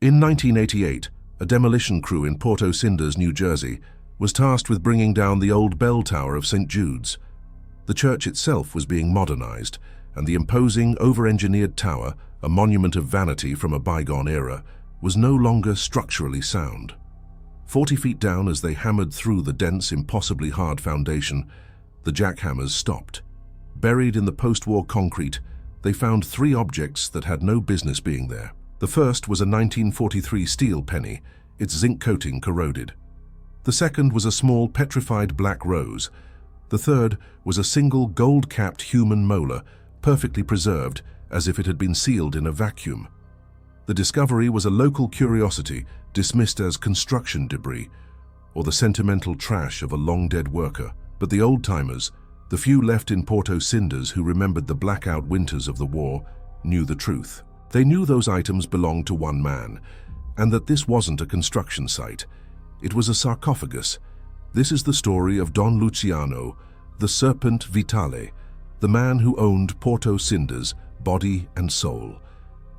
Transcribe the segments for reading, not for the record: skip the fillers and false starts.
In 1988, a demolition crew in Porto Cinders, New Jersey, was tasked with bringing down the old bell tower of St. Jude's. The church itself was being modernized, and the imposing, over-engineered tower, a monument of vanity from a bygone era, was no longer structurally sound. 40 feet down as they hammered through the dense, impossibly hard foundation, the jackhammers stopped. Buried in the post-war concrete, they found 3 objects that had no business being there. The first was a 1943 steel penny, its zinc coating corroded. The second was a small petrified black rose. The third was a single gold-capped human molar, perfectly preserved, as if it had been sealed in a vacuum. The discovery was a local curiosity, dismissed as construction debris, or the sentimental trash of a long-dead worker. But the old-timers, the few left in Porto Cinders who remembered the blackout winters of the war, knew the truth. They knew those items belonged to one man, and that this wasn't a construction site. It was a sarcophagus. This is the story of Don Luciano, the Serpent Vitale, the man who owned Porto Cinders, body and soul,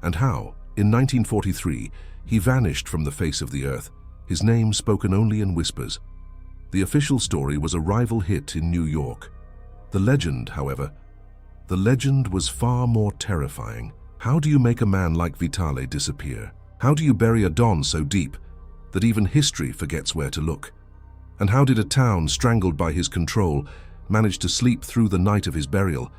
and how, in 1943, he vanished from the face of the earth, his name spoken only in whispers. The official story was a rival hit in New York. The legend, however, the legend was far more terrifying. How do you make a man like Vitale disappear? How do you bury a Don so deep that even history forgets where to look? And how did a town strangled by his control manage to sleep through the night of his burial,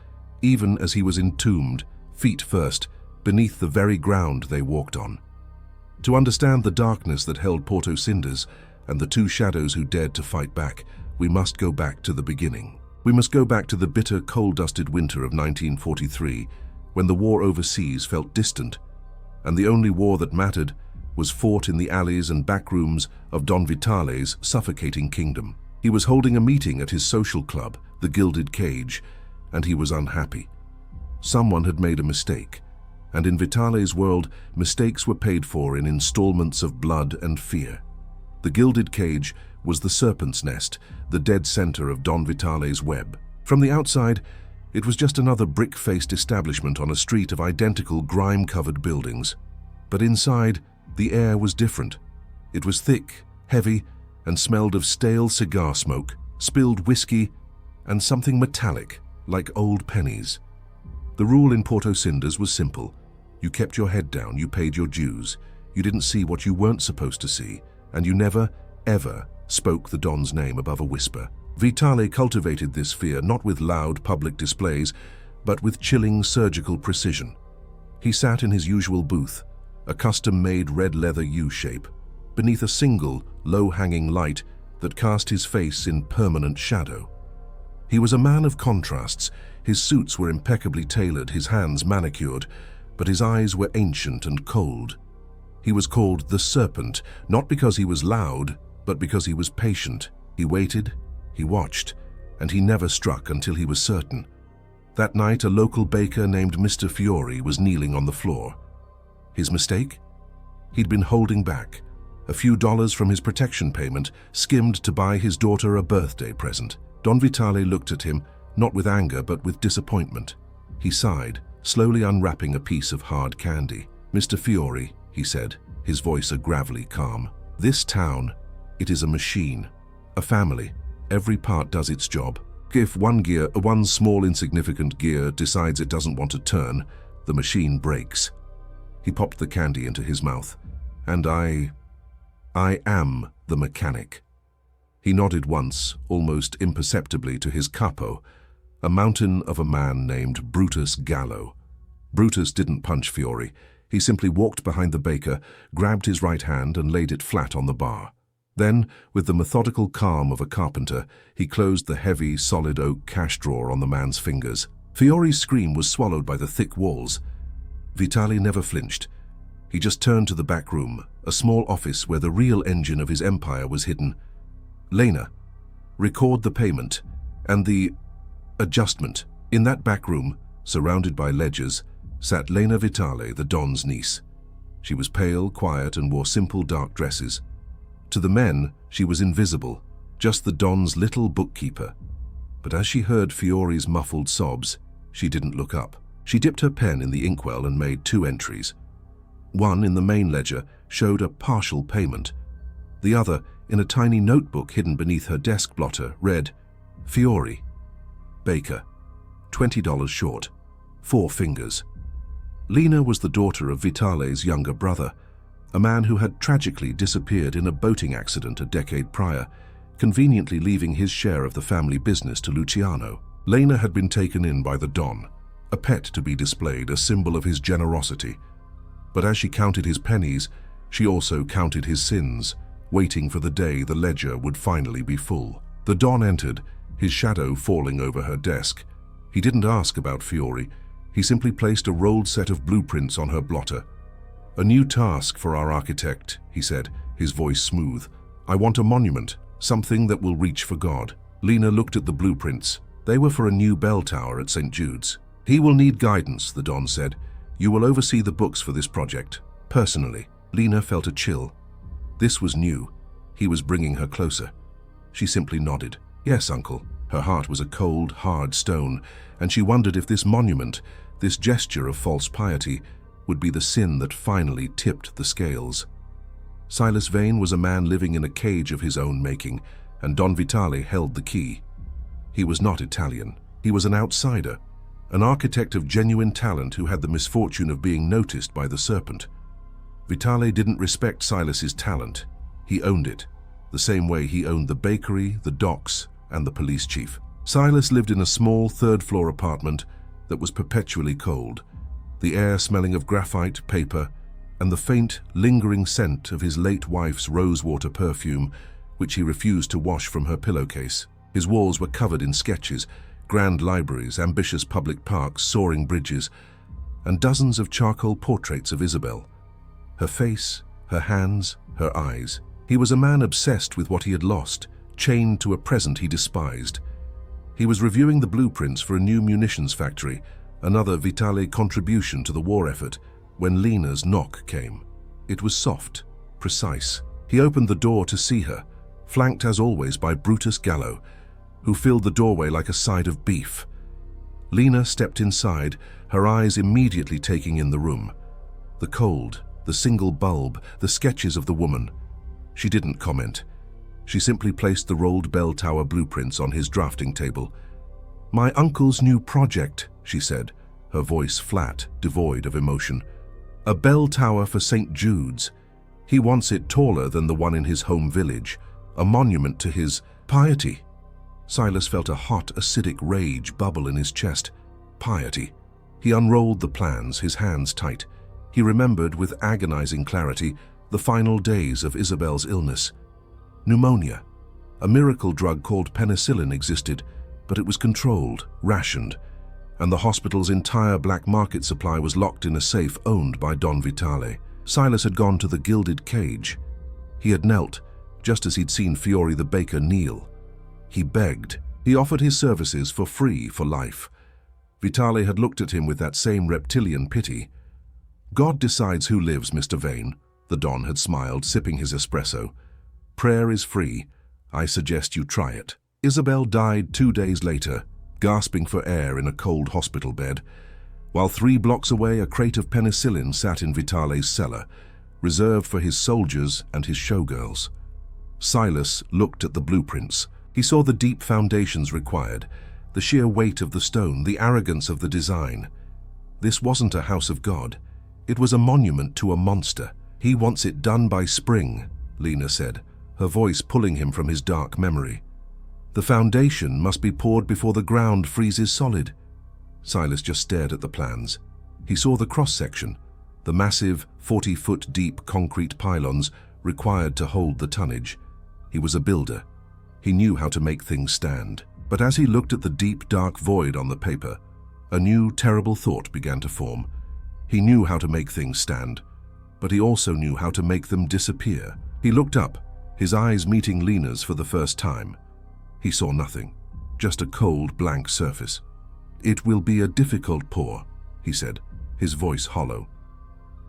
even as he was entombed, feet first, beneath the very ground they walked on? To understand the darkness that held Porto Cinders and the 2 shadows who dared to fight back, we must go back to the beginning. We must go back to the bitter, coal-dusted winter of 1943, when the war overseas felt distant, and the only war that mattered was fought in the alleys and back rooms of Don Vitale's suffocating kingdom. He was holding a meeting at his social club, the Gilded Cage, and he was unhappy. Someone had made a mistake, and in Vitale's world, mistakes were paid for in installments of blood and fear. The Gilded Cage was the serpent's nest, the dead center of Don Vitale's web. From the outside, it was just another brick-faced establishment on a street of identical grime-covered buildings. But inside, the air was different. It was thick, heavy, and smelled of stale cigar smoke, spilled whiskey, and something metallic, like old pennies. The rule in Porto Cinders was simple. You kept your head down, you paid your dues, you didn't see what you weren't supposed to see, and you never, ever spoke the Don's name above a whisper. Vitale cultivated this fear not with loud public displays, but with chilling surgical precision. He sat in his usual booth, a custom-made red leather U-shape, beneath a single, low-hanging light that cast his face in permanent shadow. He was a man of contrasts. His suits were impeccably tailored, his hands manicured, but his eyes were ancient and cold. He was called the Serpent, not because he was loud, but because he was patient. He waited, he watched, and he never struck until he was certain. That night, a local baker named Mr. Fiore was kneeling on the floor. His mistake? He'd been holding back. A few dollars from his protection payment, skimmed to buy his daughter a birthday present. Don Vitale looked at him, not with anger, but with disappointment. He sighed, slowly unwrapping a piece of hard candy. "Mr. Fiore," he said, his voice a gravelly calm. "This town, it is a machine, a family. Every part does its job. If one small insignificant gear decides it doesn't want to turn, the machine breaks." He popped the candy into his mouth. "And I am the mechanic." He nodded once, almost imperceptibly, to his capo, a mountain of a man named Brutus Gallo. Brutus didn't punch Fiore. He simply walked behind the baker, grabbed his right hand and laid it flat on the bar. Then, with the methodical calm of a carpenter, he closed the heavy, solid oak cash drawer on the man's fingers. Fiore's scream was swallowed by the thick walls. Vitale never flinched. He just turned to the back room, a small office where the real engine of his empire was hidden. "Lena, record the payment and the adjustment." In that back room, surrounded by ledgers, sat Lena Vitale, the Don's niece. She was pale, quiet, and wore simple dark dresses. To the men, she was invisible, just the Don's little bookkeeper. But as she heard Fiore's muffled sobs, she didn't look up. She dipped her pen in the inkwell and made 2 entries. One, in the main ledger, showed a partial payment. The other, in a tiny notebook hidden beneath her desk blotter, read, Fiore, Baker, $20 short, 4 fingers. Lena was the daughter of Vitale's younger brother, a man who had tragically disappeared in a boating accident a decade prior, conveniently leaving his share of the family business to Luciano. Lena had been taken in by the Don, a pet to be displayed, a symbol of his generosity. But as she counted his pennies, she also counted his sins, waiting for the day the ledger would finally be full. The Don entered, his shadow falling over her desk. He didn't ask about Fiore. He simply placed a rolled set of blueprints on her blotter. "A new task for our architect," he said, his voice smooth. "I want a monument, something that will reach for God." Lena looked at the blueprints. They were for a new bell tower at St. Jude's. "He will need guidance," the Don said. "You will oversee the books for this project, personally." Lena felt a chill. This was new. He was bringing her closer. She simply nodded. "Yes, uncle." Her heart was a cold, hard stone, and she wondered if this monument, this gesture of false piety, would be the sin that finally tipped the scales. Silas Vane was a man living in a cage of his own making, and Don Vitale held the key. He was not Italian. He was an outsider, an architect of genuine talent who had the misfortune of being noticed by the Serpent. Vitale didn't respect Silas's talent. He owned it, the same way he owned the bakery, the docks, and the police chief. Silas lived in a small third-floor apartment that was perpetually cold, the air smelling of graphite, paper, and the faint, lingering scent of his late wife's rosewater perfume, which he refused to wash from her pillowcase. His walls were covered in sketches, grand libraries, ambitious public parks, soaring bridges, and dozens of charcoal portraits of Isabel. Her face, her hands, her eyes. He was a man obsessed with what he had lost, chained to a present he despised. He was reviewing the blueprints for a new munitions factory, another Vitale contribution to the war effort, when Lena's knock came. It was soft, precise. He opened the door to see her, flanked as always by Brutus Gallo, who filled the doorway like a side of beef. Lena stepped inside, her eyes immediately taking in the room. The cold, the single bulb, the sketches of the woman. She didn't comment. She simply placed the rolled bell tower blueprints on his drafting table. "My uncle's new project," she said, her voice flat, devoid of emotion. "A bell tower for St. Jude's. He wants it taller than the one in his home village, a monument to his piety." Silas felt a hot, acidic rage bubble in his chest. Piety. He unrolled the plans, his hands tight. He remembered with agonizing clarity the final days of Isabel's illness. Pneumonia. A miracle drug called penicillin existed, but it was controlled, rationed, and the hospital's entire black market supply was locked in a safe owned by Don Vitale. Silas had gone to the gilded cage. He had knelt, just as he'd seen Fiore the baker kneel. He begged. He offered his services for free for life. Vitale had looked at him with that same reptilian pity. "God decides who lives, Mr. Vane," the Don had smiled, sipping his espresso. "Prayer is free. I suggest you try it." Isabel died 2 days later, gasping for air in a cold hospital bed, while 3 blocks away a crate of penicillin sat in Vitale's cellar, reserved for his soldiers and his showgirls. Silas looked at the blueprints. He saw the deep foundations required, the sheer weight of the stone, the arrogance of the design. This wasn't a house of God. It was a monument to a monster. "He wants it done by spring," Lena said, her voice pulling him from his dark memory. "The foundation must be poured before the ground freezes solid." Silas just stared at the plans. He saw the cross-section, the massive 40-foot deep concrete pylons required to hold the tonnage. He was a builder. He knew how to make things stand. But as he looked at the deep, dark void on the paper, a new, terrible thought began to form. He knew how to make things stand, but he also knew how to make them disappear. He looked up, his eyes meeting Lena's for the first time. He saw nothing, just a cold, blank surface. "It will be a difficult pour," he said, his voice hollow.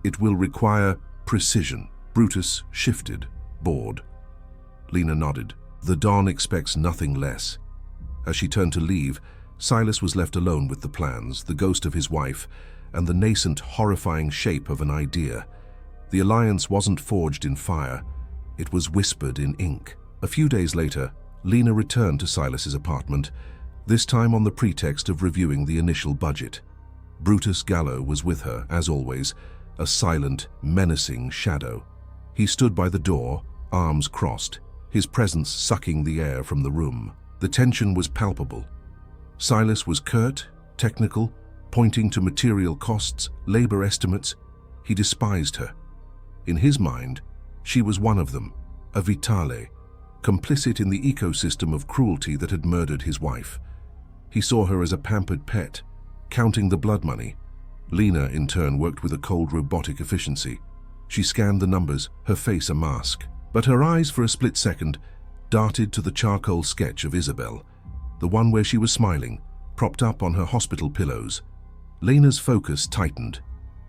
"It will require precision." Brutus shifted, bored. Lena nodded. The Don expects nothing less. As she turned to leave, Silas was left alone with the plans, the ghost of his wife, and the nascent, horrifying shape of an idea. The alliance wasn't forged in fire, it was whispered in ink. A few days later, Lena returned to Silas's apartment, this time on the pretext of reviewing the initial budget. Brutus Gallo was with her, as always, a silent, menacing shadow. He stood by the door, arms crossed, his presence sucking the air from the room. The tension was palpable. Silas was curt, technical, pointing to material costs, labor estimates. He despised her. In his mind, she was one of them, a Vitale, complicit in the ecosystem of cruelty that had murdered his wife. He saw her as a pampered pet, counting the blood money. Lena, in turn, worked with a cold robotic efficiency. She scanned the numbers, her face a mask. But her eyes, for a split second, darted to the charcoal sketch of Isabel, the one where she was smiling, propped up on her hospital pillows. Lena's focus tightened.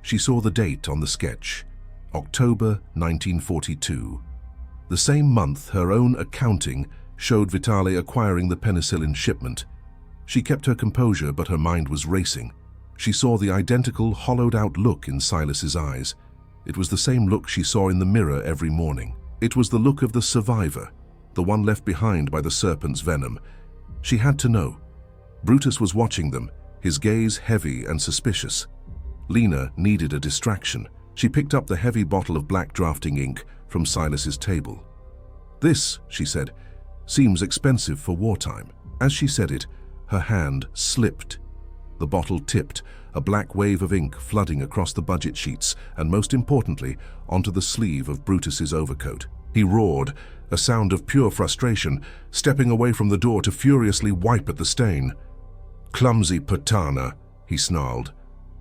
She saw the date on the sketch, October 1942. The same month, her own accounting showed Vitale acquiring the penicillin shipment. She kept her composure, but her mind was racing. She saw the identical, hollowed-out look in Silas's eyes. It was the same look she saw in the mirror every morning. It was the look of the survivor, the one left behind by the serpent's venom. She had to know. Brutus was watching them, his gaze heavy and suspicious. Lena needed a distraction. She picked up the heavy bottle of black drafting ink from Silas's table. "This," she said, "seems expensive for wartime." As she said it, her hand slipped. The bottle tipped, a black wave of ink flooding across the budget sheets and, most importantly, onto the sleeve of Brutus's overcoat. He roared, a sound of pure frustration, stepping away from the door to furiously wipe at the stain. "Clumsy Patana," he snarled.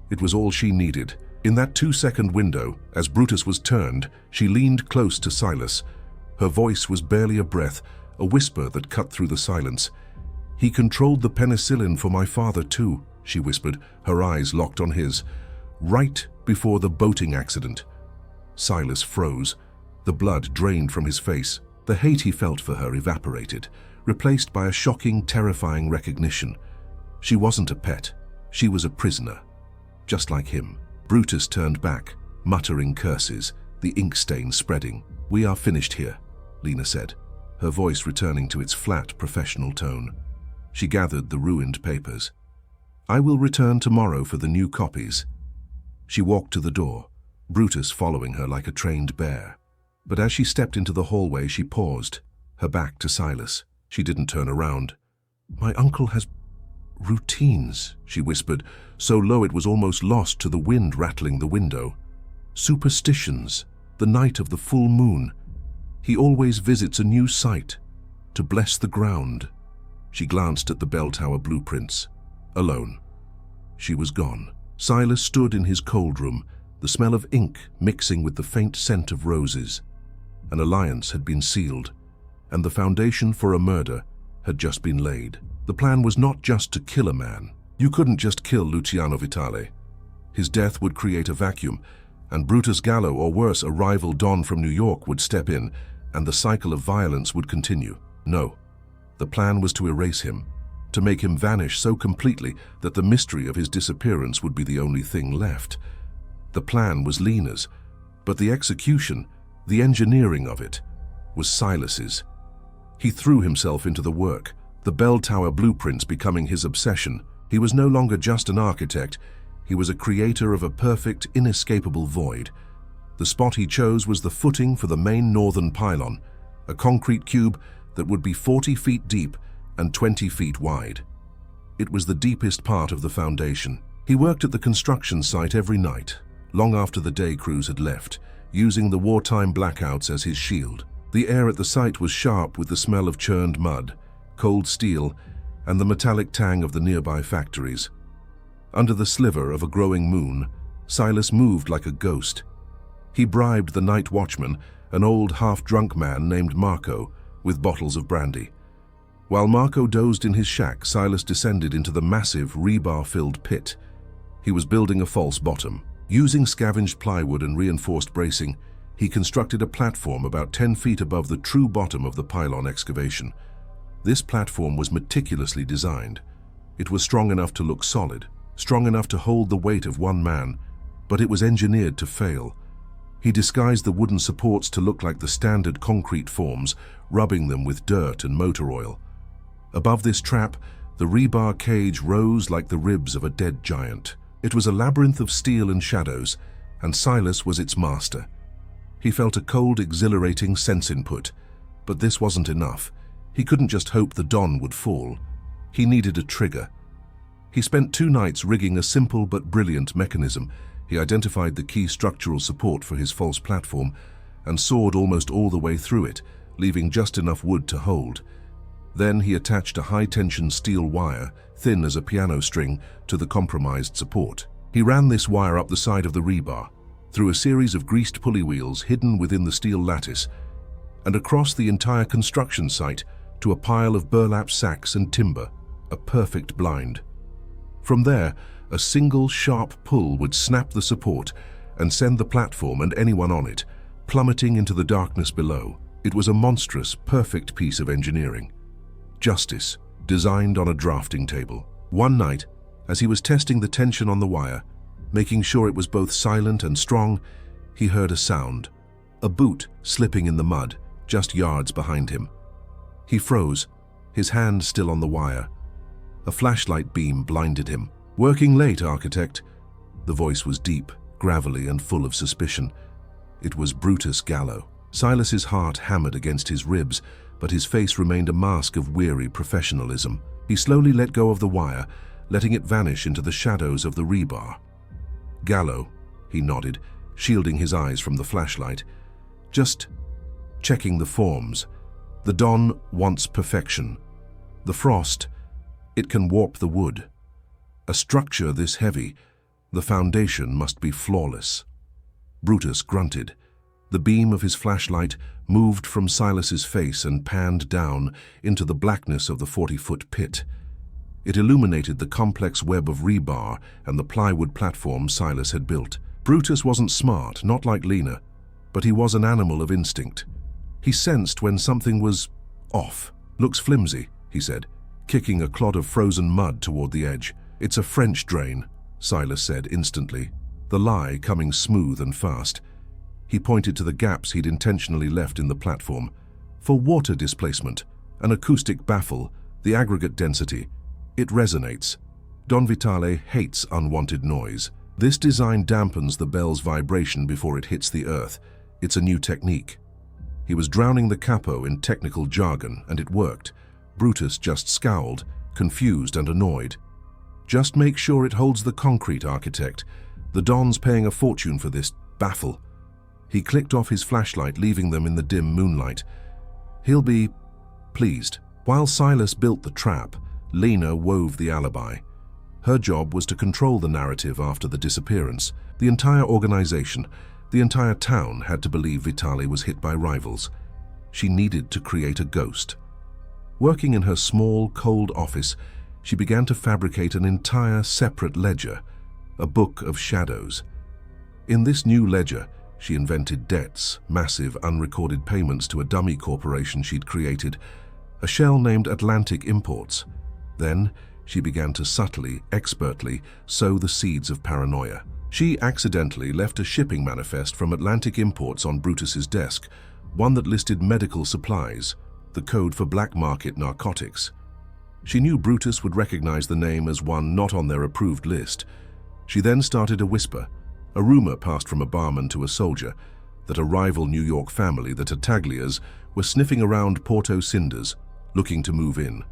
It was all she needed. In that 2-second window, as Brutus was turned, she leaned close to Silas. Her voice was barely a breath, a whisper that cut through the silence. "He controlled the penicillin for my father too," she whispered, her eyes locked on his. "Right before the boating accident." Silas froze. The blood drained from his face. The hate he felt for her evaporated, replaced by a shocking, terrifying recognition. She wasn't a pet. She was a prisoner. Just like him. Brutus turned back, muttering curses, the ink stain spreading. "We are finished here," Lena said, her voice returning to its flat, professional tone. She gathered the ruined papers. "I will return tomorrow for the new copies." She walked to the door, Brutus following her like a trained bear. But as she stepped into the hallway, she paused, her back to Silas. She didn't turn around. "My uncle has routines," she whispered, so low it was almost lost to the wind rattling the window. "Superstitions, the night of the full moon. He always visits a new site, to bless the ground." She glanced at the bell tower blueprints. Alone. She was gone. Silas stood in his cold room, the smell of ink mixing with the faint scent of roses. An alliance had been sealed, and the foundation for a murder had just been laid. The plan was not just to kill a man. You couldn't just kill Luciano Vitale. His death would create a vacuum, and Brutus Gallo, or worse, a rival Don from New York, would step in, and the cycle of violence would continue. No. The plan was to erase him, to make him vanish so completely that the mystery of his disappearance would be the only thing left. The plan was Lena's, but the execution, the engineering of it, was Silas's. He threw himself into the work, the bell tower blueprints becoming his obsession. He was no longer just an architect, he was a creator of a perfect, inescapable void. The spot he chose was the footing for the main northern pylon, a concrete cube that would be 40 feet deep and 20 feet wide. It was the deepest part of the foundation. He worked at the construction site every night, long after the day crews had left, using the wartime blackouts as his shield. The air at the site was sharp with the smell of churned mud, cold steel, and the metallic tang of the nearby factories. Under the sliver of a growing moon, Silas moved like a ghost. He bribed the night watchman, an old half-drunk man named Marco, with bottles of brandy. While Marco dozed in his shack, Silas descended into the massive, rebar-filled pit. He was building a false bottom. Using scavenged plywood and reinforced bracing, he constructed a platform about 10 feet above the true bottom of the pylon excavation. This platform was meticulously designed. It was strong enough to look solid, strong enough to hold the weight of one man, but it was engineered to fail. He disguised the wooden supports to look like the standard concrete forms, rubbing them with dirt and motor oil. Above this trap, the rebar cage rose like the ribs of a dead giant. It was a labyrinth of steel and shadows, and Silas was its master. He felt a cold, exhilarating sense input, but this wasn't enough. He couldn't just hope the Don would fall. He needed a trigger. He spent 2 nights rigging a simple but brilliant mechanism. He identified the key structural support for his false platform and sawed almost all the way through it, leaving just enough wood to hold. Then he attached a high-tension steel wire, thin as a piano string, to the compromised support. He ran this wire up the side of the rebar, through a series of greased pulley wheels hidden within the steel lattice, and across the entire construction site to a pile of burlap sacks and timber, a perfect blind. From there, a single sharp pull would snap the support and send the platform and anyone on it plummeting into the darkness below. It was a monstrous, perfect piece of engineering. Justice, designed on a drafting table. One night, as he was testing the tension on the wire, making sure it was both silent and strong, he heard a sound. A boot slipping in the mud, just yards behind him. He froze, his hand still on the wire. A flashlight beam blinded him. "Working late, architect." The voice was deep, gravelly, and full of suspicion. It was Brutus Gallo. Silas's heart hammered against his ribs, but his face remained a mask of weary professionalism. He slowly let go of the wire, letting it vanish into the shadows of the rebar. "Gallo," he nodded, shielding his eyes from the flashlight. "Just checking the forms. The Don wants perfection. The frost, it can warp the wood. A structure this heavy, the foundation must be flawless." Brutus grunted. The beam of his flashlight moved from Silas's face and panned down into the blackness of the 40-foot pit. It illuminated the complex web of rebar and the plywood platform Silas had built. Brutus wasn't smart, not like Lena, but he was an animal of instinct. He sensed when something was off. "Looks flimsy," he said, kicking a clod of frozen mud toward the edge. "It's a French drain," Silas said instantly, the lie coming smooth and fast. He pointed to the gaps he'd intentionally left in the platform. "For water displacement, an acoustic baffle, the aggregate density. It resonates. Don Vitale hates unwanted noise. This design dampens the bell's vibration before it hits the earth. It's a new technique." He was drowning the capo in technical jargon, and it worked. Brutus just scowled, confused and annoyed. "Just make sure it holds the concrete, architect. The Don's paying a fortune for this baffle." He clicked off his flashlight, leaving them in the dim moonlight. "He'll be pleased." While Silas built the trap, Lena wove the alibi. Her job was to control the narrative after the disappearance. The entire organization, the entire town had to believe Vitale was hit by rivals. She needed to create a ghost. Working in her small, cold office, she began to fabricate an entire separate ledger, a book of shadows. In this new ledger, she invented debts, massive unrecorded payments to a dummy corporation she'd created, a shell named Atlantic Imports. Then, she began to subtly, expertly, sow the seeds of paranoia. She accidentally left a shipping manifest from Atlantic Imports on Brutus's desk, one that listed medical supplies, the code for black market narcotics. She knew Brutus would recognize the name as one not on their approved list. She then started a whisper. A rumor passed from a barman to a soldier that a rival New York family, the Tattaglias, were sniffing around Porto Cinders, looking to move in.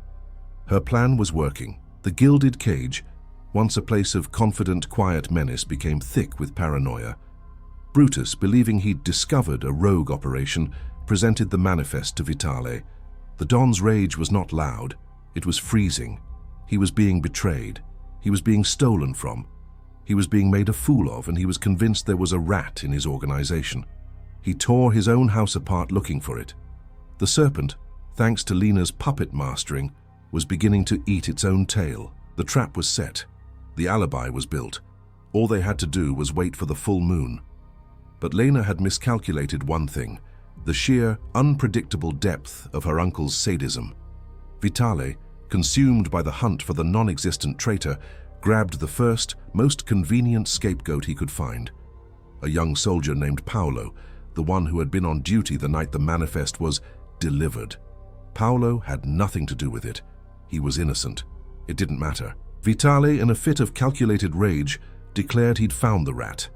Her plan was working. The gilded cage, once a place of confident, quiet menace, became thick with paranoia. Brutus, believing he'd discovered a rogue operation, presented the manifest to Vitale. The Don's rage was not loud. It was freezing. He was being betrayed. He was being stolen from. He was being made a fool of, and he was convinced there was a rat in his organization. He tore his own house apart looking for it. The Serpent, thanks to Lena's puppet mastering, was beginning to eat its own tail. The trap was set. The alibi was built. All they had to do was wait for the full moon. But Lena had miscalculated one thing: the sheer, unpredictable depth of her uncle's sadism. Vitale, consumed by the hunt for the non-existent traitor, grabbed the first, most convenient scapegoat he could find. a young soldier named Paolo, the one who had been on duty the night the manifest was delivered. Paolo had nothing to do with it. He was innocent. It didn't matter. Vitale, in a fit of calculated rage, declared he'd found the rat.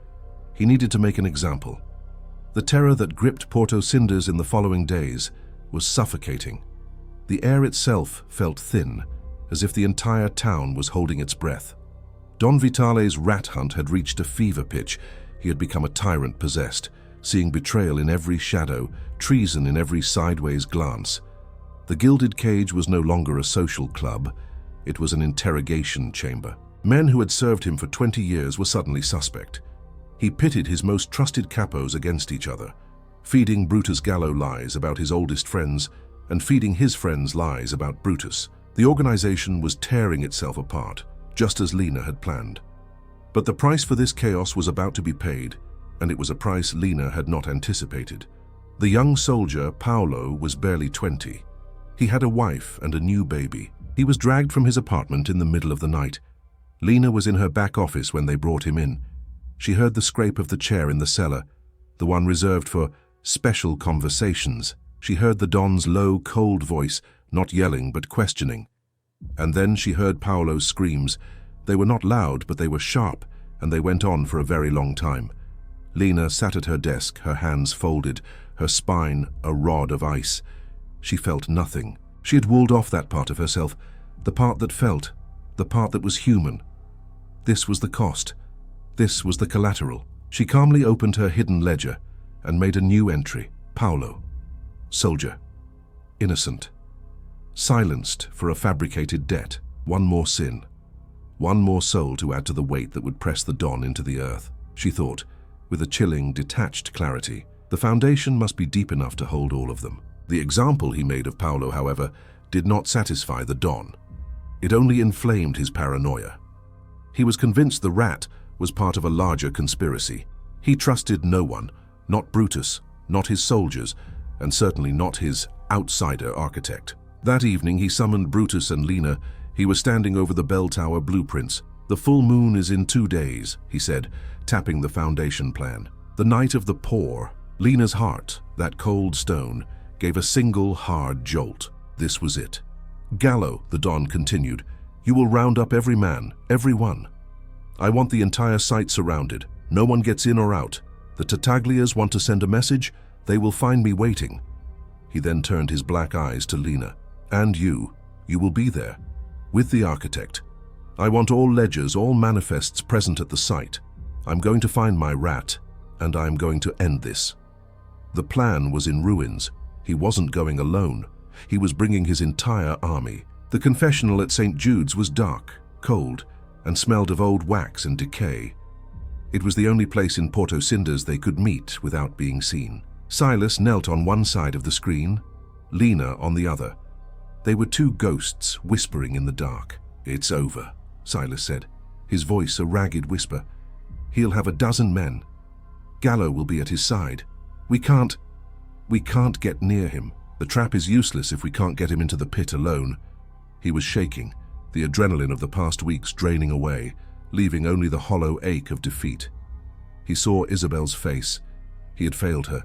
He needed to make an example. The terror that gripped Porto Cinders in the following days was suffocating. The air itself felt thin, as if the entire town was holding its breath. Don Vitale's rat hunt had reached a fever pitch. He had become a tyrant possessed, seeing betrayal in every shadow, treason in every sideways glance. The gilded cage was no longer a social club. It was an interrogation chamber. Men who had served him for 20 years were suddenly suspect. He pitted his most trusted capos against each other, feeding Brutus Gallo lies about his oldest friends and feeding his friends lies about Brutus. The organization was tearing itself apart, just as Lena had planned. But the price for this chaos was about to be paid, and it was a price Lena had not anticipated. The young soldier, Paolo, was barely 20. He had a wife and a new baby. He was dragged from his apartment in the middle of the night. Lena was in her back office when they brought him in. She heard the scrape of the chair in the cellar, the one reserved for special conversations. She heard the Don's low, cold voice, not yelling but questioning. And then she heard Paolo's screams. They were not loud, but they were sharp, and they went on for a very long time. Lena sat at her desk, her hands folded, her spine a rod of ice. She felt nothing. She had walled off that part of herself, the part that felt, the part that was human. This was the cost. This was the collateral. She calmly opened her hidden ledger and made a new entry. Paolo. Soldier. Innocent. Silenced for a fabricated debt. One more sin. One more soul to add to the weight that would press the Don into the earth. She thought, with a chilling, detached clarity, the foundation must be deep enough to hold all of them. The example he made of Paolo, however, did not satisfy the Don. It only inflamed his paranoia. He was convinced the rat was part of a larger conspiracy. He trusted no one, not Brutus, not his soldiers, and certainly not his outsider architect. That evening he summoned Brutus and Lena. He was standing over the bell tower blueprints. "The full moon is in 2 days," he said, tapping the foundation plan. "The night of the poor." Lena's heart, that cold stone, gave a single hard jolt. This was it. "Gallo," the Don continued, "you will round up every man, every one. I want the entire site surrounded. No one gets in or out. The Tartaglias want to send a message. They will find me waiting." He then turned his black eyes to Lena. "And you will be there, with the architect. I want all ledgers, all manifests present at the site. I'm going to find my rat, and I'm going to end this." The plan was in ruins. He wasn't going alone. He was bringing his entire army. The confessional at St. Jude's was dark, cold, and smelled of old wax and decay. It was the only place in Porto Cinders they could meet without being seen. Silas knelt on one side of the screen, Lena on the other. They were two ghosts whispering in the dark. "It's over," Silas said, his voice a ragged whisper. "He'll have 12 men. Gallo will be at his side. We can't get near him. The trap is useless if we can't get him into the pit alone." He was shaking, the adrenaline of the past weeks draining away, leaving only the hollow ache of defeat. He saw Isabel's face. He had failed her.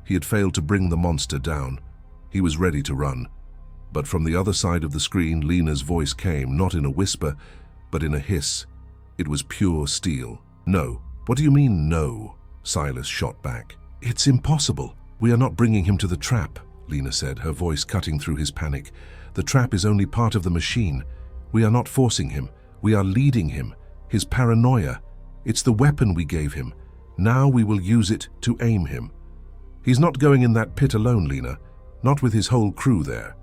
He had failed to bring the monster down. He was ready to run. But from the other side of the screen, Lena's voice came, not in a whisper, but in a hiss. It was pure steel. "No." "What do you mean, no?" Silas shot back. "It's impossible. We are not bringing him to the trap," Lena said, her voice cutting through his panic. "The trap is only part of the machine. We are not forcing him. We are leading him. His paranoia. It's the weapon we gave him. Now we will use it to aim him. He's not going in that pit alone, Lena. Not with his whole crew there."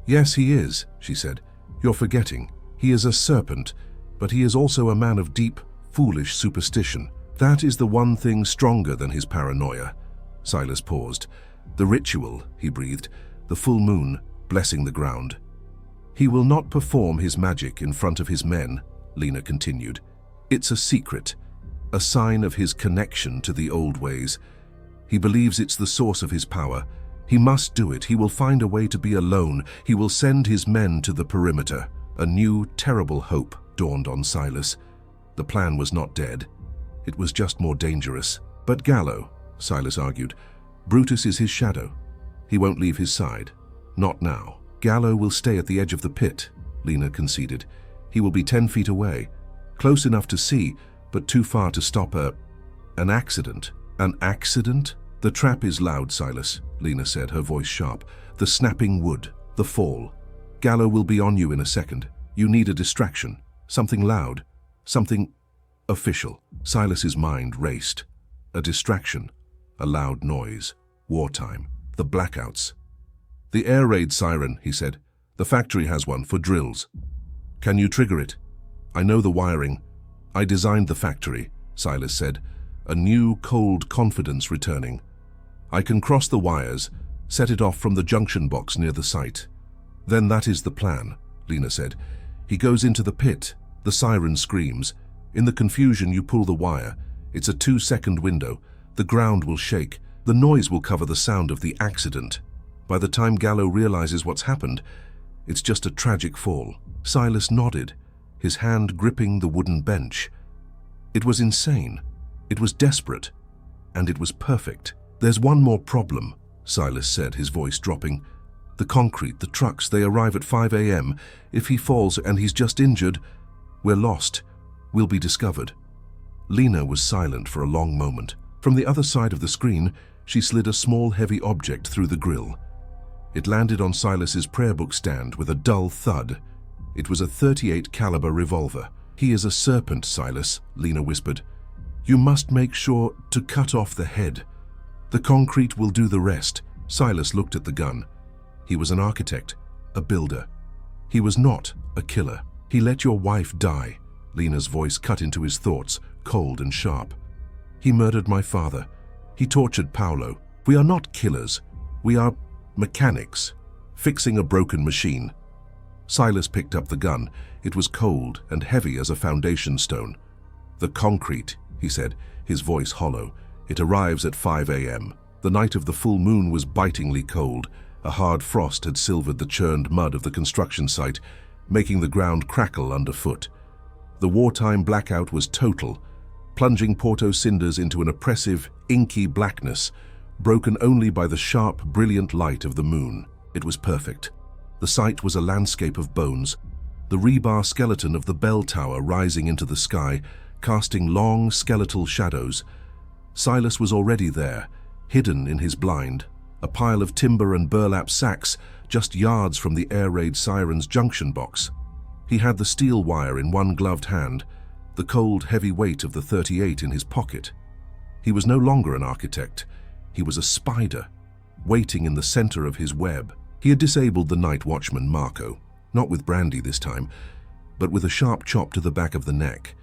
"Yes, he is," she said. "You're forgetting. He is a serpent, but he is also a man of deep, foolish superstition. That is the one thing stronger than his paranoia." Silas paused. "The ritual," he breathed, "the full moon, blessing the ground." "He will not perform his magic in front of his men," Lena continued. "It's a secret, a sign of his connection to the old ways. He believes it's the source of his power. He must do it. He will find a way to be alone. He will send his men to the perimeter." A new, terrible hope dawned on Silas. The plan was not dead. It was just more dangerous. But Gallo, Silas argued. Brutus is his shadow. He won't leave his side. Not now. Gallo will stay at the edge of the pit, Lena conceded. He will be 10 feet away, close enough to see, but too far to stop an accident. An accident? The trap is loud, Silas, Lena said, her voice sharp. The snapping wood, the fall. Gallo will be on you in a second. You need a distraction. Something loud. Something official. Silas's mind raced. A distraction. A loud noise. Wartime. The blackouts. The air raid siren, he said. The factory has one for drills. Can you trigger it? I know the wiring. I designed the factory, Silas said, a new, cold confidence returning. I can cross the wires, set it off from the junction box near the site. Then that is the plan, Lena said. He goes into the pit. The siren screams. In the confusion, you pull the wire. It's a 2-second window. The ground will shake. The noise will cover the sound of the accident. By the time Gallo realizes what's happened, it's just a tragic fall. Silas nodded, his hand gripping the wooden bench. It was insane. It was desperate. And it was perfect. There's one more problem, Silas said, his voice dropping. The concrete, the trucks, they arrive at 5 a.m. If he falls and he's just injured, we're lost. We'll be discovered. Lena was silent for a long moment. From the other side of the screen, she slid a small, heavy object through the grill. It landed on Silas's prayer book stand with a dull thud. It was a .38 caliber revolver. He is a serpent, Silas, Lena whispered. You must make sure to cut off the head. The concrete will do the rest. Silas looked at the gun. He was an architect, a builder. He was not a killer. He let your wife die. Lena's voice cut into his thoughts, cold and sharp. He murdered my father. He tortured Paolo. We are not killers. We are mechanics, fixing a broken machine. Silas picked up the gun. It was cold and heavy as a foundation stone. The concrete, he said, his voice hollow. It arrives at 5 a.m. The night of the full moon was bitingly cold. A hard frost had silvered the churned mud of the construction site, making the ground crackle underfoot. The wartime blackout was total, plunging Porto Cinders into an oppressive, inky blackness, broken only by the sharp, brilliant light of the moon. It was perfect. The site was a landscape of bones, the rebar skeleton of the bell tower rising into the sky, casting long, skeletal shadows. Silas was already there, hidden in his blind, a pile of timber and burlap sacks just yards from the air raid siren's junction box. He had the steel wire in one gloved hand, the cold, heavy weight of the .38 in his pocket. He was no longer an architect. He was a spider, waiting in the center of his web. He had disabled the night watchman, Marco, not with brandy this time, but with a sharp chop to the back of the neck.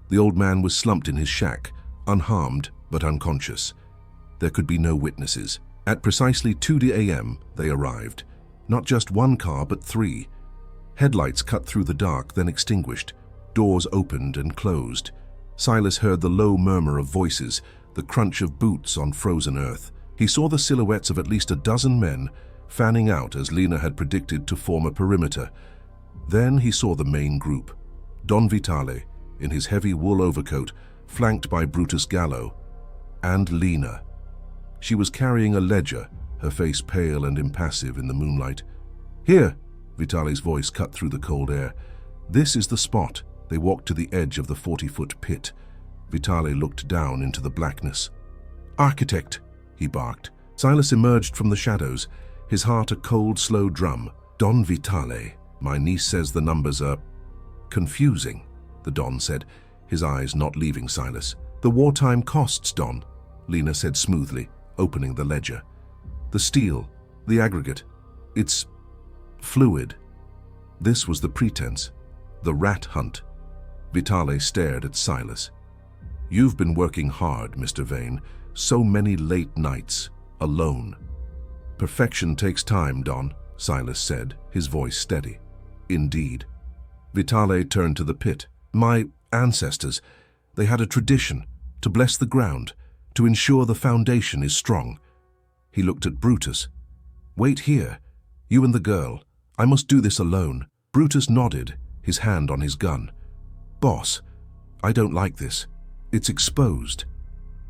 The old man was slumped in his shack, unharmed but unconscious. There could be no witnesses. At precisely 2 a.m. they arrived. Not just one car, but 3. Headlights cut through the dark, then extinguished. Doors opened and closed. Silas heard the low murmur of voices, the crunch of boots on frozen earth. He saw the silhouettes of at least a dozen men fanning out as Lena had predicted to form a perimeter. Then he saw the main group. Don Vitale, in his heavy wool overcoat, flanked by Brutus Gallo, and Lena. She was carrying a ledger, her face pale and impassive in the moonlight. Here, Vitale's voice cut through the cold air. This is the spot. They walked to the edge of the 40-foot pit. Vitale looked down into the blackness. Architect, he barked. Silas emerged from the shadows, his heart a cold, slow drum. Don Vitale. My niece says the numbers are confusing, the Don said, his eyes not leaving Silas. The wartime costs, Don, Lena said smoothly, opening the ledger. The steel, the aggregate, it's fluid. This was the pretense, the rat hunt. Vitale stared at Silas. You've been working hard, Mr. Vane. So many late nights, alone. Perfection takes time, Don, Silas said, his voice steady. Indeed. Vitale turned to the pit. My ancestors, they had a tradition, to bless the ground, to ensure the foundation is strong. He looked at Brutus. Wait here, you and the girl. I must do this alone. Brutus nodded, his hand on his gun. Boss, I don't like this. It's exposed.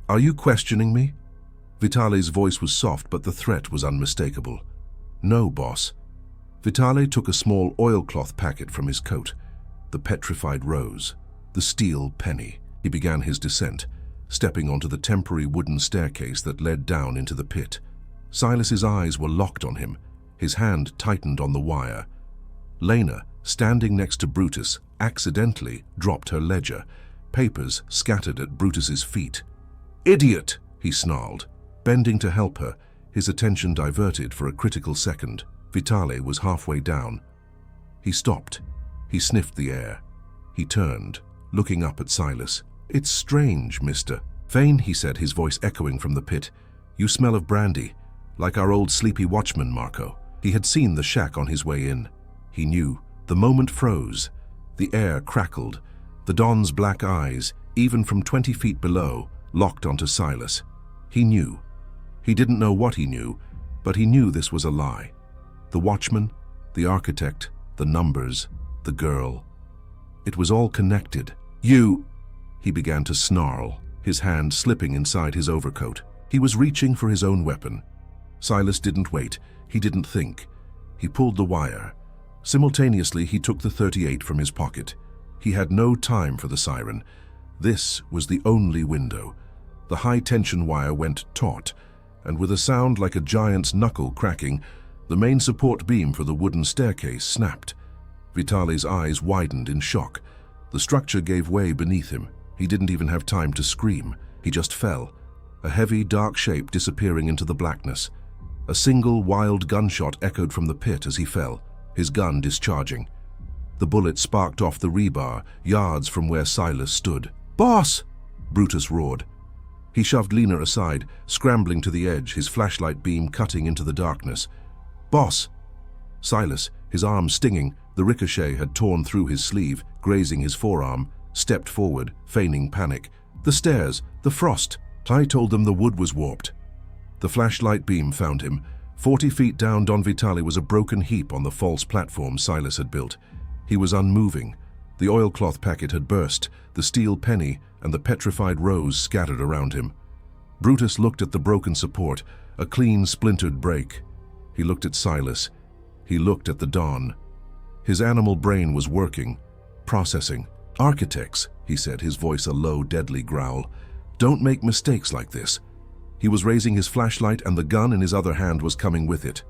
Are you questioning me? Vitale's voice was soft, but the threat was unmistakable. No, boss. Vitale took a small oilcloth packet from his coat. The petrified rose. The steel penny. He began his descent, stepping onto the temporary wooden staircase that led down into the pit. Silas's eyes were locked on him. His hand tightened on the wire. Lena, standing next to Brutus, accidentally dropped her ledger. Papers scattered at Brutus's feet. "Idiot!" he snarled. Bending to help her, his attention diverted for a critical second. Vitale was halfway down. He stopped. He sniffed the air. He turned, looking up at Silas. "It's strange, mister." "Vane," he said, his voice echoing from the pit. "You smell of brandy, like our old sleepy watchman, Marco." He had seen the shack on his way in. He knew. The moment froze. The air crackled. The Don's black eyes, even from 20 feet below, locked onto Silas. He knew. He didn't know what he knew, but he knew this was a lie. The watchman, the architect, the numbers, the girl. It was all connected. "You—" He began to snarl, his hand slipping inside his overcoat. He was reaching for his own weapon. Silas didn't wait. He didn't think. He pulled the wire. Simultaneously, he took the .38 from his pocket. He had no time for the siren. This was the only window. The high-tension wire went taut, and with a sound like a giant's knuckle cracking, the main support beam for the wooden staircase snapped. Vitale's eyes widened in shock. The structure gave way beneath him. He didn't even have time to scream. He just fell, a heavy, dark shape disappearing into the blackness. A single, wild gunshot echoed from the pit as he fell, his gun discharging. The bullet sparked off the rebar, yards from where Silas stood. "Boss!" Brutus roared. He shoved Lena aside, scrambling to the edge, his flashlight beam cutting into the darkness. "Boss!" Silas, his arm stinging, the ricochet had torn through his sleeve, grazing his forearm, stepped forward, feigning panic. "The stairs! The frost! I told them the wood was warped." The flashlight beam found him. 40 feet down, Don Vitale was a broken heap on the false platform Silas had built. He was unmoving. The oilcloth packet had burst, the steel penny and the petrified rose scattered around him. Brutus looked at the broken support, a clean, splintered break. He looked at Silas. He looked at the Don. His animal brain was working, processing. "Architects," he said, his voice a low, deadly growl. "Don't make mistakes like this." He was raising his flashlight, and the gun in his other hand was coming with it.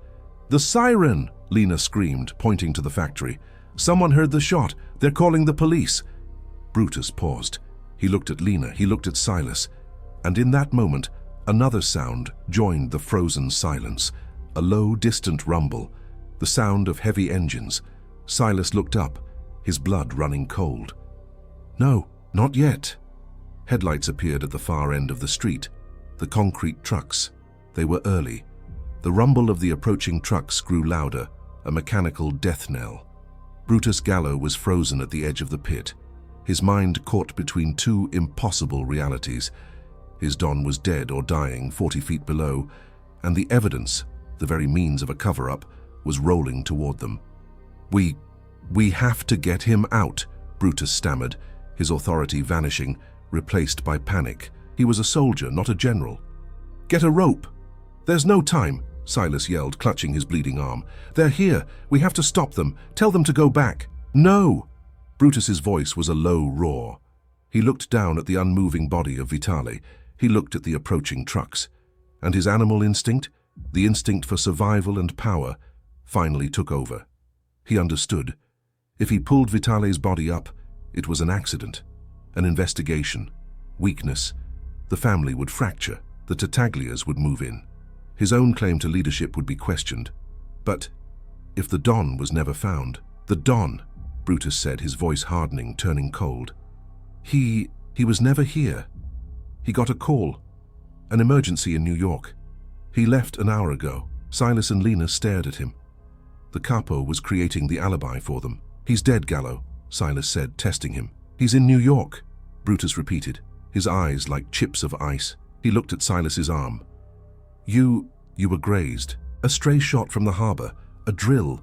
"The siren!" Lena screamed, pointing to the factory. "Someone heard the shot. They're calling the police." Brutus paused. He looked at Lena, he looked at Silas. And in that moment, another sound joined the frozen silence. A low, distant rumble. The sound of heavy engines. Silas looked up, his blood running cold. "No, not yet." Headlights appeared at the far end of the street. The concrete trucks. They were early. The rumble of the approaching trucks grew louder, a mechanical death knell. Brutus Gallo was frozen at the edge of the pit, his mind caught between two impossible realities. His Don was dead or dying 40 feet below, and the evidence, the very means of a cover-up, was rolling toward them. We have to get him out," Brutus stammered, his authority vanishing, replaced by panic. He was a soldier, not a general. "Get a rope!" "There's no time," Silas yelled, clutching his bleeding arm. "They're here. We have to stop them. Tell them to go back." "No!" Brutus's voice was a low roar. He looked down at the unmoving body of Vitale. He looked at the approaching trucks. And his animal instinct, the instinct for survival and power, finally took over. He understood. If he pulled Vitale's body up, it was an accident, an investigation, weakness. The family would fracture. The Tartaglias would move in. His own claim to leadership would be questioned. But if the Don was never found? "The Don," Brutus said, his voice hardening, turning cold. He was never here. He got a call. An emergency in New York. He left an hour ago. Silas and Lena stared at him. The capo was creating the alibi for them. "He's dead, Gallo," Silas said, testing him. "He's in New York," Brutus repeated, his eyes like chips of ice. He looked at Silas's arm. You were grazed. A stray shot from the harbor. A drill."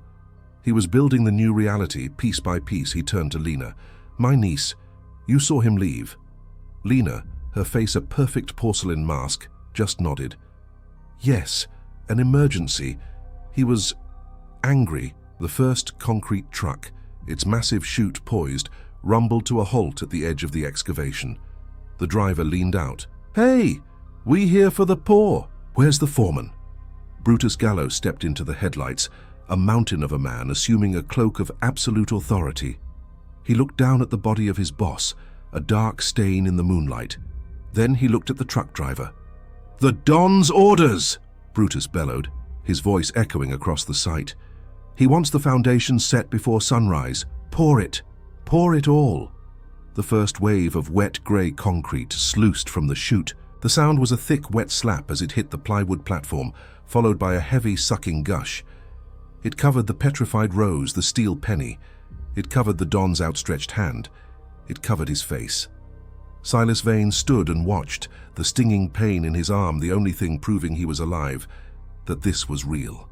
He was building the new reality, piece by piece. He turned to Lena. "My niece, you saw him leave." Lena, her face a perfect porcelain mask, just nodded. Yes, an emergency. He was angry. The first concrete truck, its massive chute poised, rumbled to a halt at the edge of the excavation. The driver leaned out. "Hey, we here for the poor. Where's the foreman?" Brutus Gallo stepped into the headlights, a mountain of a man assuming a cloak of absolute authority. He looked down at the body of his boss, a dark stain in the moonlight. Then he looked at the truck driver. "The Don's orders!" Brutus bellowed, his voice echoing across the site. "He wants the foundation set before sunrise. Pour it. Pour it all." The first wave of wet grey concrete sluiced from the chute. The sound was a thick, wet slap as it hit the plywood platform, followed by a heavy, sucking gush. It covered the petrified rose, the steel penny. It covered the Don's outstretched hand. It covered his face. Silas Vane stood and watched, the stinging pain in his arm the only thing proving he was alive, that this was real.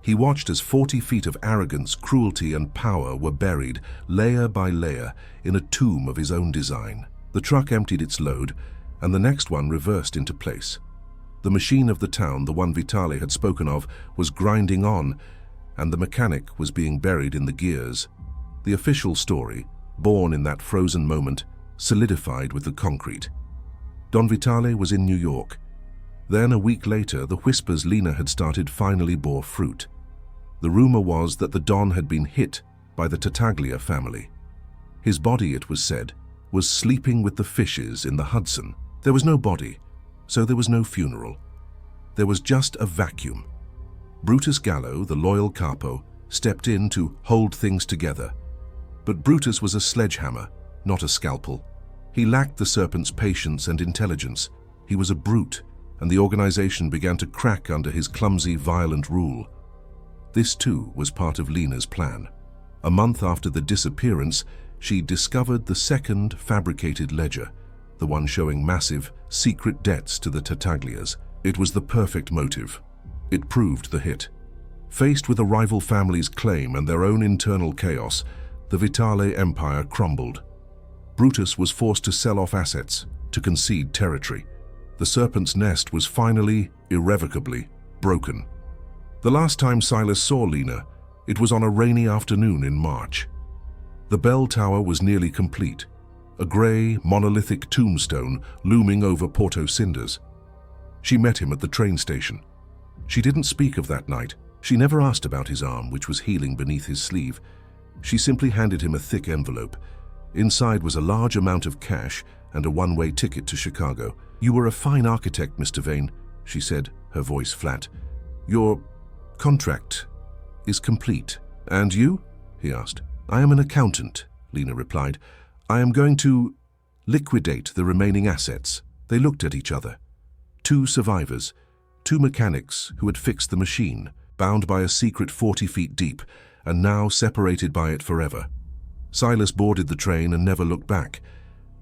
He watched as 40 feet of arrogance, cruelty, and power were buried, layer by layer, in a tomb of his own design. The truck emptied its load, and the next one reversed into place. The machine of the town, the one Vitale had spoken of, was grinding on, and the mechanic was being buried in the gears. The official story, born in that frozen moment, solidified with the concrete. Don Vitale was in New York. Then, a week later, the whispers Lena had started finally bore fruit. The rumor was that the Don had been hit by the Tartaglia family. His body, it was said, was sleeping with the fishes in the Hudson. There was no body, so there was no funeral. There was just a vacuum. Brutus Gallo, the loyal capo, stepped in to hold things together. But Brutus was a sledgehammer, not a scalpel. He lacked the Serpent's patience and intelligence. He was a brute, and the organization began to crack under his clumsy, violent rule. This, too, was part of Lena's plan. A month after the disappearance, she discovered the second fabricated ledger, the one showing massive, secret debts to the Tartaglias. It was the perfect motive. It proved the hit. Faced with a rival family's claim and their own internal chaos, the Vitale empire crumbled. Brutus was forced to sell off assets, to concede territory. The Serpent's nest was finally, irrevocably, broken. The last time Silas saw Lena, it was on a rainy afternoon in March. The bell tower was nearly complete, a grey, monolithic tombstone looming over Porto Cinders. She met him at the train station. She didn't speak of that night. She never asked about his arm, which was healing beneath his sleeve. She simply handed him a thick envelope. Inside was a large amount of cash and a one-way ticket to Chicago. "You were a fine architect, Mr. Vane," she said, her voice flat. "Your contract is complete." "And you?" he asked. "I am an accountant," Lena replied. "I am going to liquidate the remaining assets." They looked at each other. Two survivors, two mechanics who had fixed the machine, bound by a secret 40 feet deep, and now separated by it forever. Silas boarded the train and never looked back.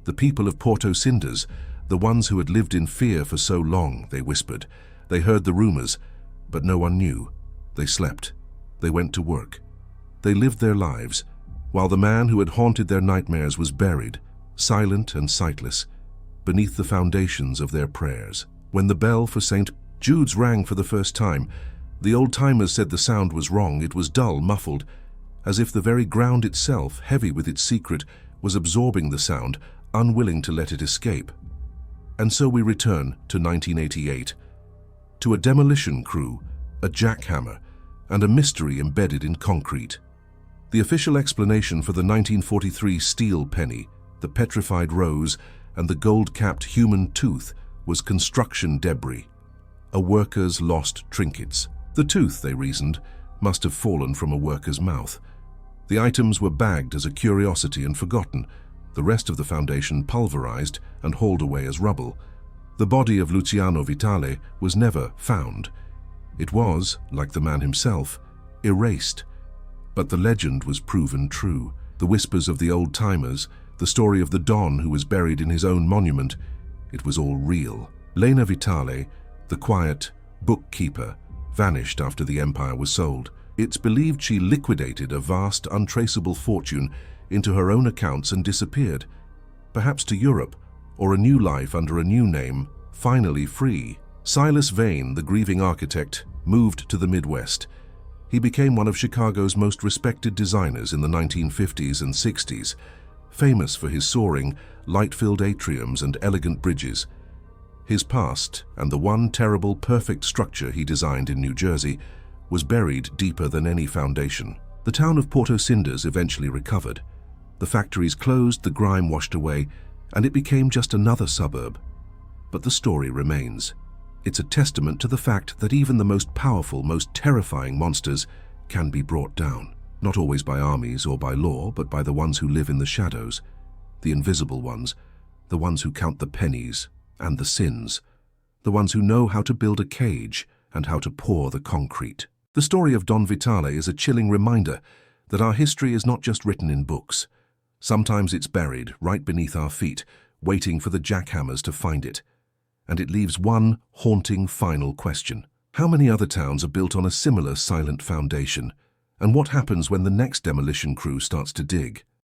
The people of Porto Cinders, the ones who had lived in fear for so long, they whispered. They heard the rumors, but no one knew. They slept. They went to work. They lived their lives, while the man who had haunted their nightmares was buried, silent and sightless, beneath the foundations of their prayers. When the bell for St. Jude's rang for the first time, the old-timers said the sound was wrong. It was dull, muffled, as if the very ground itself, heavy with its secret, was absorbing the sound, unwilling to let it escape. And so we return to 1988, to a demolition crew, a jackhammer, and a mystery embedded in concrete. The official explanation for the 1943 steel penny, the petrified rose, and the gold-capped human tooth was construction debris, a worker's lost trinkets. The tooth, they reasoned, must have fallen from a worker's mouth. The items were bagged as a curiosity and forgotten, the rest of the foundation pulverized and hauled away as rubble. The body of Luciano Vitale was never found. It was, like the man himself, erased. But the legend was proven true. The whispers of the old-timers, the story of the Don who was buried in his own monument, it was all real. Lena Vitale, the quiet bookkeeper, vanished after the empire was sold. It's believed she liquidated a vast, untraceable fortune into her own accounts and disappeared, perhaps to Europe or a new life under a new name, finally free. Silas Vane, the grieving architect, moved to the Midwest. He became one of Chicago's most respected designers in the 1950s and 60s, famous for his soaring, light-filled atriums and elegant bridges. His past, and the one terrible, perfect structure he designed in New Jersey, was buried deeper than any foundation. The town of Porto Cinders eventually recovered. The factories closed, the grime washed away, and it became just another suburb. But the story remains. It's a testament to the fact that even the most powerful, most terrifying monsters can be brought down. Not always by armies or by law, but by the ones who live in the shadows, the invisible ones, the ones who count the pennies and the sins, the ones who know how to build a cage and how to pour the concrete. The story of Don Vitale is a chilling reminder that our history is not just written in books. Sometimes it's buried right beneath our feet, waiting for the jackhammers to find it. And it leaves one haunting final question. How many other towns are built on a similar silent foundation? And what happens when the next demolition crew starts to dig?